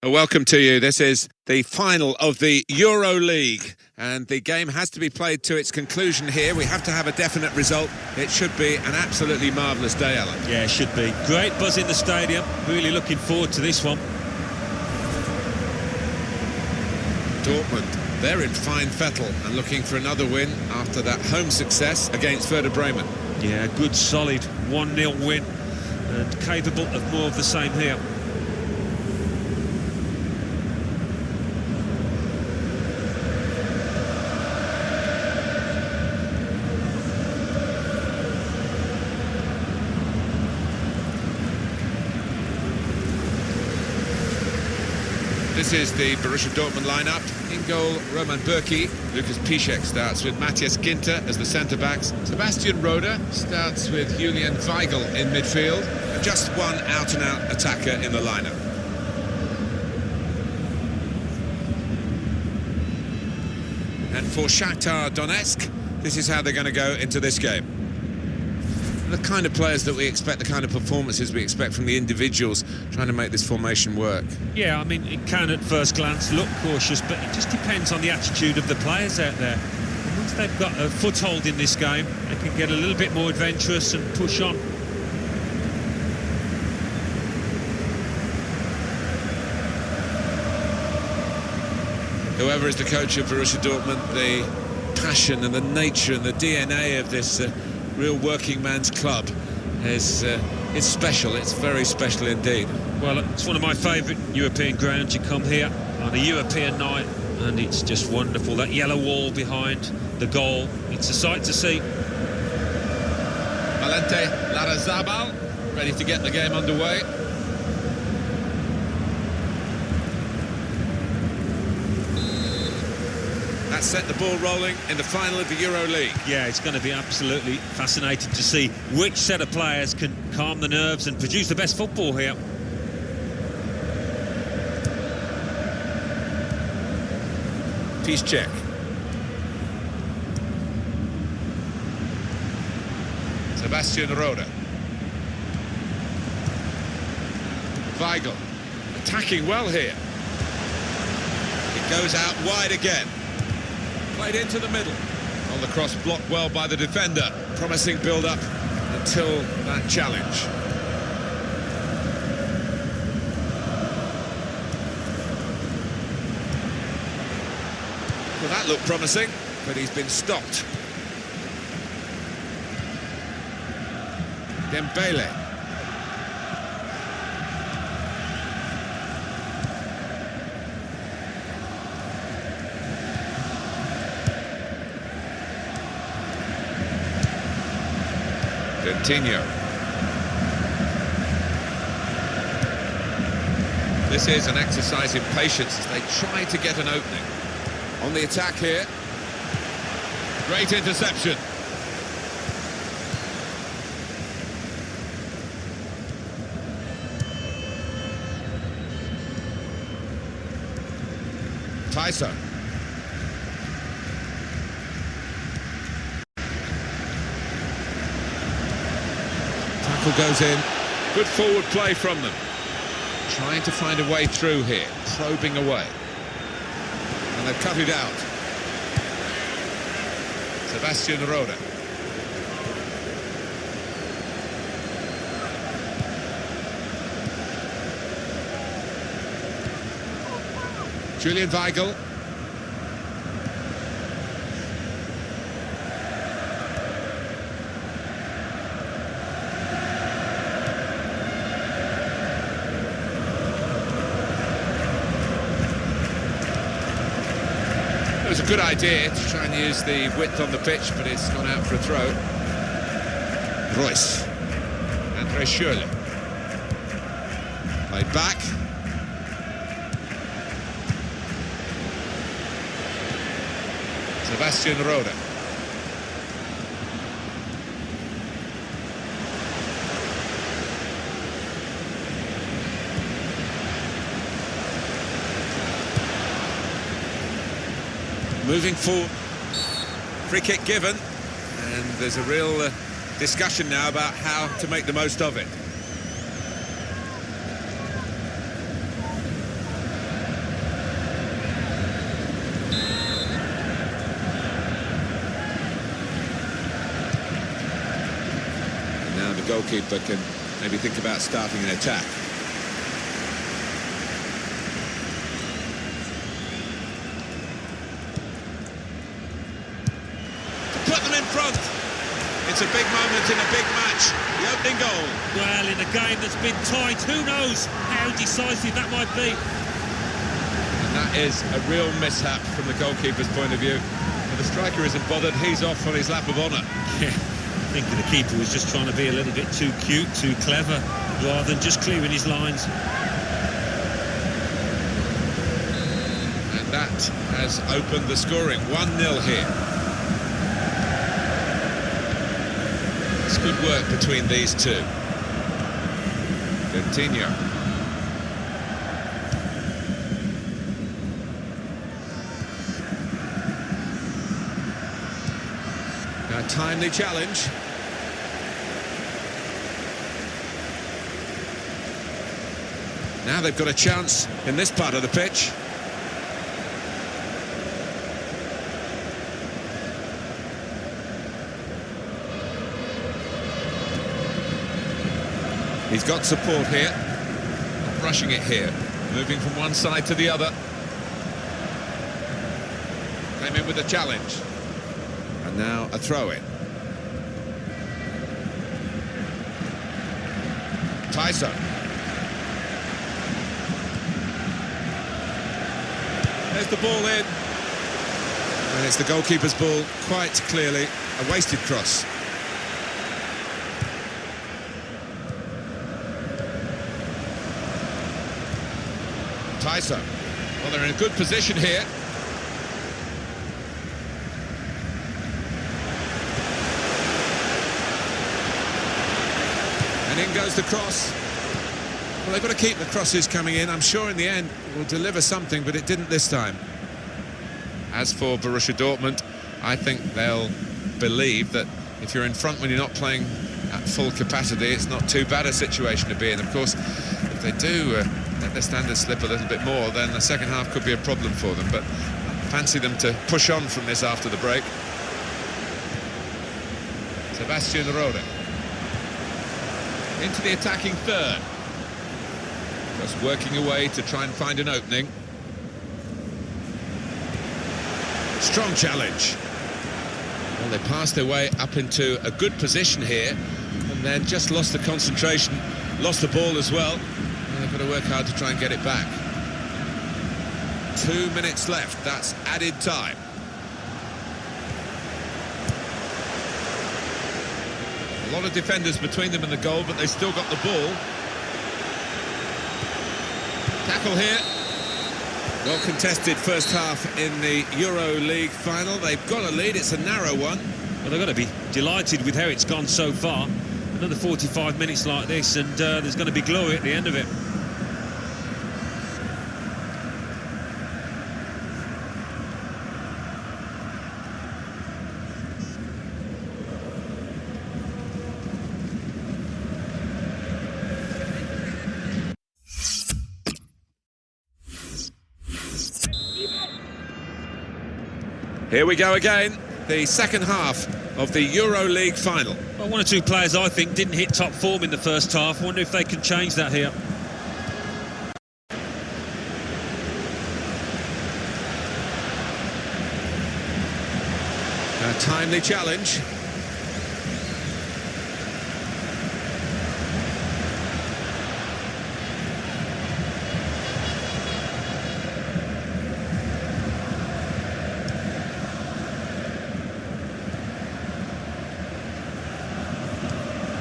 Welcome to you. This is the final of the Euro League, and the game has to be played to its conclusion here. We have to have a definite result. It should be an absolutely marvellous day, Alan. Yeah, it should be. Great buzz in the stadium. Really looking forward to this one. Dortmund, they're in fine fettle and looking for another win after that home success against Werder Bremen. Yeah, good solid 1-0 win and capable of more of the same here. This is the Borussia Dortmund lineup. In goal, Roman Bürki. Lukas Piszczek starts with Matthias Ginter as the centre-backs. Sebastian Rode starts with Julian Weigl in midfield. And just one out-and-out attacker in the lineup. And for Shakhtar Donetsk, this is how they're going to go into this game. The kind of players that we expect, the kind of performances we expect from the individuals trying to make this formation work. Yeah, I mean, it can at first glance look cautious, but it just depends on the attitude of the players out there. And once they've got a foothold in this game, they can get a little bit more adventurous and push on. Whoever is the coach of Borussia Dortmund, the passion and the nature and the DNA of this real working man's club is it's special. It's very special indeed. Well, it's one of my favourite European grounds. You come here on a European night and it's just wonderful. That yellow wall behind the goal, it's a sight to see. Valente Larrazabal ready to get the game underway. That set the ball rolling in the final of the Euro League. Yeah, it's going to be absolutely fascinating to see which set of players can calm the nerves and produce the best football here. Piszczek. Sebastian Rode. Weigl attacking well here. It goes out wide again. Played into the middle. On the cross, blocked well by the defender. Promising build-up until that challenge. Well, that looked promising, but he's been stopped. Dembele. Coutinho. This is an exercise in patience as they try to get an opening. On the attack here. Great interception. Tyson. Goes in. Good forward play from them. Trying to find a way through here. Probing away. And they've cut it out. Sebastian Rode. Julian Weigl. It was a good idea to try and use the width on the pitch, but it's gone out for a throw. Royce. Andreas Cornelius. Played back. Sebastian Rode. Moving forward, free kick given, and there's a real discussion now about how to make the most of it. goalkeeper can maybe think about starting an attack. Put them in front. It's a big moment in a big match. The opening goal. Well, in a game that's been tight, who knows how decisive that might be. And that is a real mishap from the goalkeeper's point of view. But the striker isn't bothered. He's off on his lap of honour. Yeah, I think the keeper was just trying to be a little bit too cute, too clever, rather than just clearing his lines. And that has opened the scoring. 1-0 here. It's good work between these two. Coutinho. A timely challenge. Now they've got a chance in this part of the pitch. He's got support here, not rushing it here, moving from one side to the other. Came in with a challenge. And now a throw-in. Tyson. There's the ball in. And it's the goalkeeper's ball, quite clearly a wasted cross. Tyson. Well, they're in a good position here. And in goes the cross. Well, they've got to keep the crosses coming in. I'm sure in the end it will deliver something, but it didn't this time. As for Borussia Dortmund, I think they'll believe that if you're in front when you're not playing at full capacity, it's not too bad a situation to be in. Of course, if they do let their standards slip a little bit more, then the second half could be a problem for them. But I fancy them to push on from this after the break. Sebastian Rode. Into the attacking third. Just working away to try and find an opening. Strong challenge. Well, they passed their way up into a good position here and then just lost the concentration, lost the ball as well. And they've got to work hard to try and get it back. 2 minutes left, that's added time. A lot of defenders between them and the goal, but they still got the ball. Tackle here. Well contested first half in the Euro League final. They've got a lead, it's a narrow one. Well, they've got to be delighted with how it's gone so far. Another 45 minutes like this, and there's going to be glory at the end of it. Here we go again, the second half of the Euro League final. Well, one or two players, I think, didn't hit top form in the first half. I wonder if they can change that here. A timely challenge.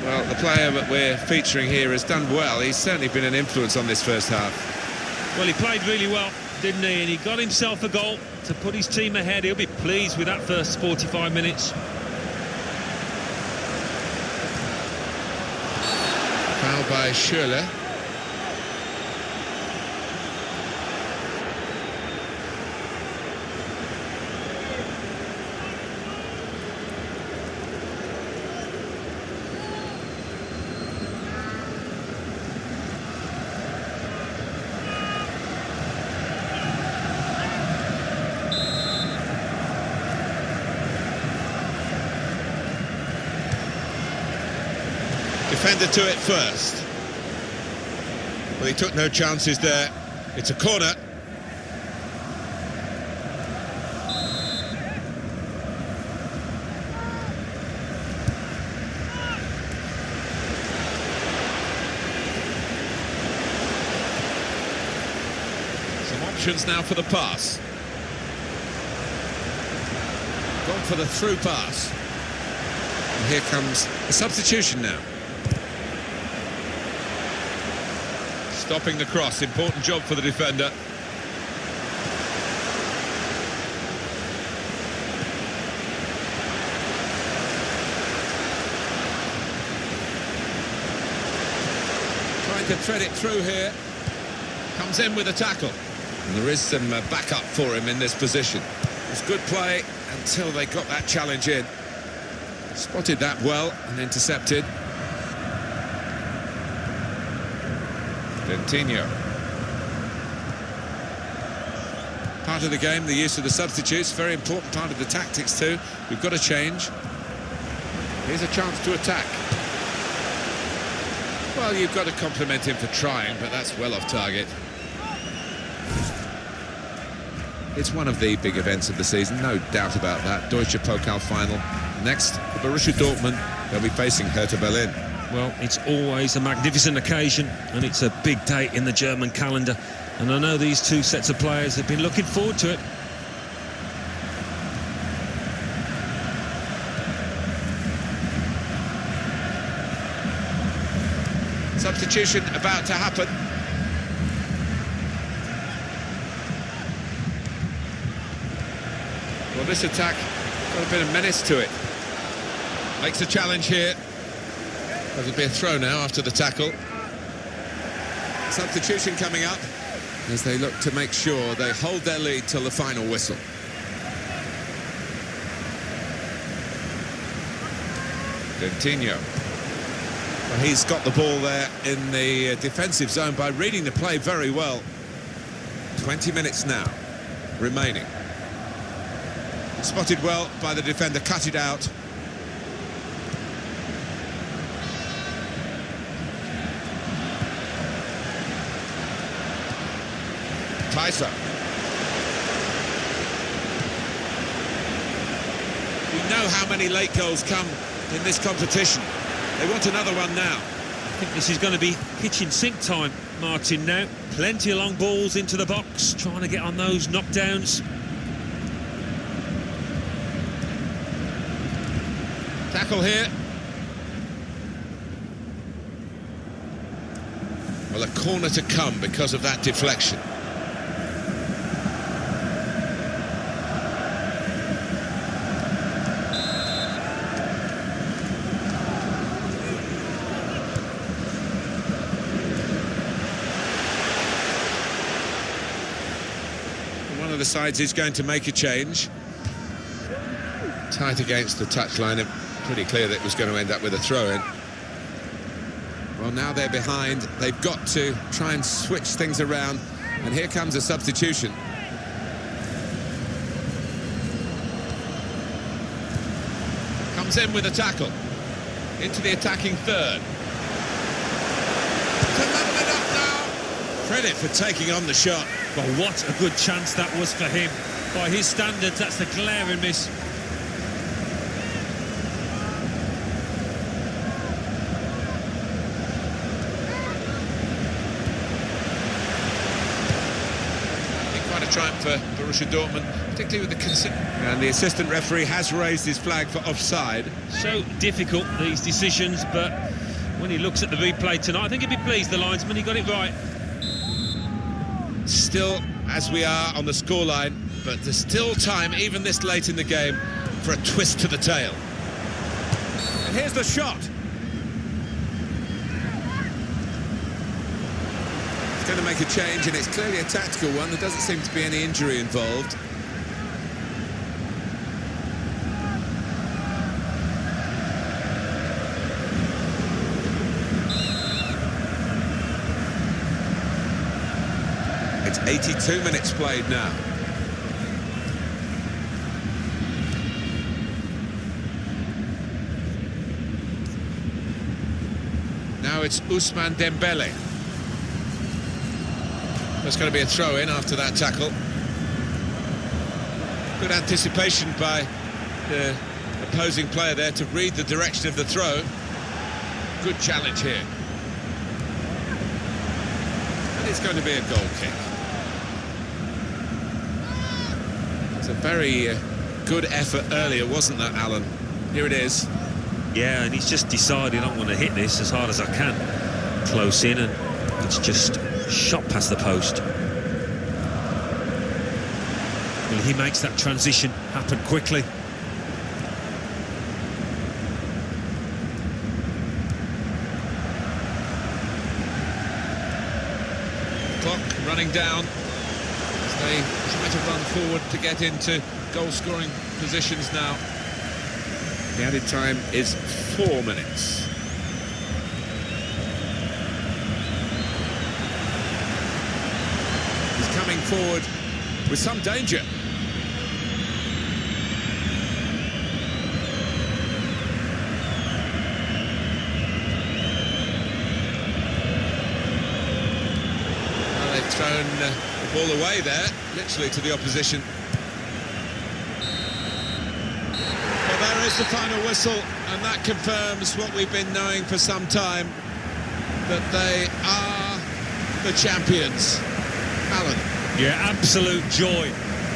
Well, the player that we're featuring here has done well. He's certainly been an influence on this first half. Well, he played really well, didn't he? And he got himself a goal to put his team ahead. He'll be pleased with that first 45 minutes. Foul by Schürrle. defender to it first. Well, he took no chances there. It's a corner. Some options now for the pass. Gone for the through pass. And here comes a substitution now. Stopping the cross, important job for the defender. Trying to thread it through here. Comes in with a tackle. And there is some backup for him in this position. It's good play until they got that challenge in. Spotted that well and intercepted. Coutinho. Part of the game, the use of the substitutes, very important part of the tactics too. We've got to change. Here's a chance to attack. Well, you've got to compliment him for trying, but that's well off target. It's one of the big events of the season, no doubt about that. Deutsche Pokal final. Next, for Borussia Dortmund, they'll be facing Hertha Berlin. Well, it's always a magnificent occasion, and it's a big date in the German calendar. And I know these two sets of players have been looking forward to it. Substitution about to happen. Well, this attack got a bit of menace to it. Makes a challenge here. That'll be a throw now after the tackle. Substitution coming up as they look to make sure they hold their lead till the final whistle. Coutinho. Well, he's got the ball there in the defensive zone by reading the play very well. 20 minutes now remaining. Spotted well by the defender, cut it out. Tyser. We know how many late goals come in this competition. They want another one now. I think this is going to be kitchen sink time, Martin, now. Plenty of long balls into the box, trying to get on those knockdowns. Tackle here. Well, a corner to come because of that deflection. One of the sides is going to make a change. Tight against the touchline. Pretty clear that it was going to end up with a throw-in. Well, now they're behind. They've got to try and switch things around. And here comes a substitution. Comes in with a tackle. Into the attacking third. To level it up now. Credit for taking on the shot. Well, what a good chance that was for him. By his standards, that's a glaring miss. Triumph for Borussia Dortmund, particularly with the and the assistant referee has raised his flag for offside. So difficult, these decisions, but when he looks at the replay tonight, I think he'd be pleased, the linesman, he got it right. Still, as we are on the scoreline, but there's still time, even this late in the game, for a twist to the tail. And here's the shot. Going to make a change, and it's clearly a tactical one. There doesn't seem to be any injury involved. It's 82 minutes played now. Now it's Ousmane Dembele. There's going to be a throw-in after that tackle. Good anticipation by the opposing player there to read the direction of the throw. Good challenge here. And it's going to be a goal kick. It's a very good effort earlier, wasn't that, Alan? Here it is. Yeah, and he's just decided I'm going to hit this as hard as I can. Close in, and it's just shot past the post. Well, he makes that transition happen quickly. Clock running down as they try to run forward to get into goal-scoring positions now. The added time is 4 minutes. He's coming forward with some danger. Well, they've thrown the ball away there, literally to the opposition. There is the final whistle, and that confirms what we've been knowing for some time, that they are the champions. Alan. Yeah, absolute joy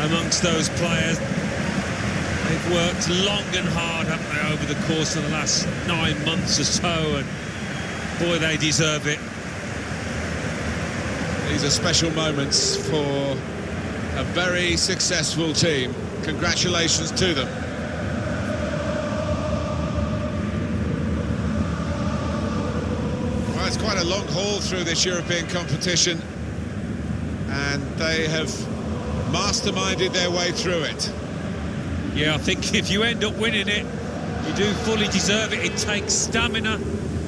amongst those players. They've worked long and hard, haven't they, over the course of the last 9 months or so, and boy, they deserve it. These are special moments for a very successful team. Congratulations to them. It's quite a long haul through this European competition, and they have masterminded their way through it. Yeah, I think if you end up winning it, you do fully deserve it. It takes stamina,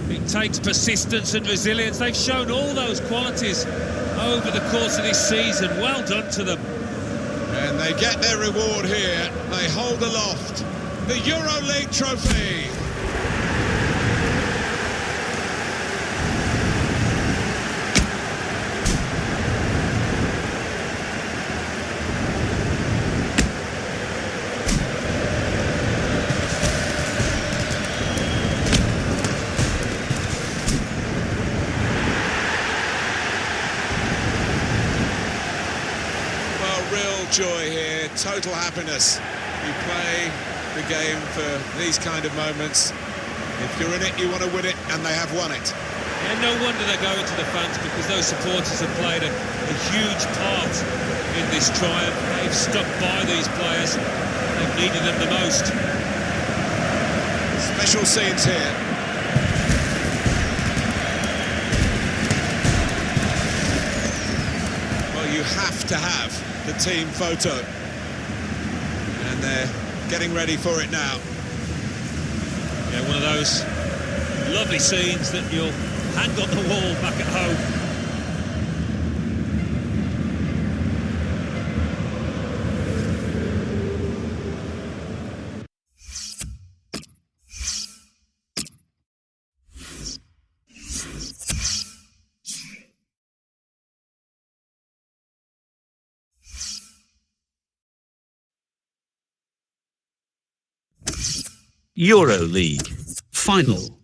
it takes persistence and resilience. They've shown all those qualities over the course of this season. Well done to them. And they get their reward here. They hold aloft the EuroLeague trophy. Joy here, total happiness. You play the game for these kind of moments. If you're in it, you want to win it, and they have won it. Yeah, no wonder they're going to the fans, because those supporters have played a huge part in this triumph. They've stuck by these players. They've needed them the most. Special scenes here. Well, you have to have the team photo, and they're getting ready for it now. Yeah, one of those lovely scenes that you'll hang on the wall back at home. EuroLeague Final.